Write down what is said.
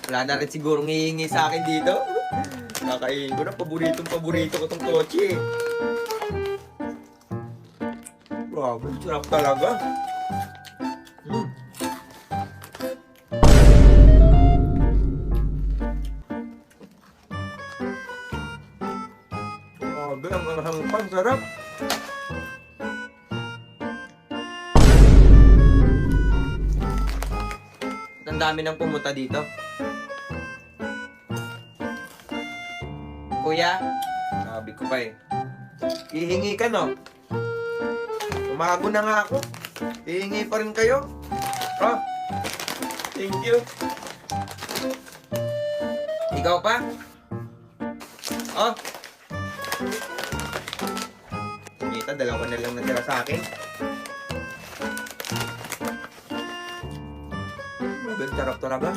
Wala na rin sigurong hihingi sa akin dito. Kakainin ko na, paborito ko tong kotse. Grabe, sarap talaga. Grabe, ang hangpang sarap. Ang dami nang pumunta dito. Kuya, sabi ko pa eh. Hihingi ka, no? Umago na nga ako. Hihingi pa rin kayo. Oh, thank you. Ikaw pa? Oh. Kita, dalawa na lang natira sa akin. Sarap talaga.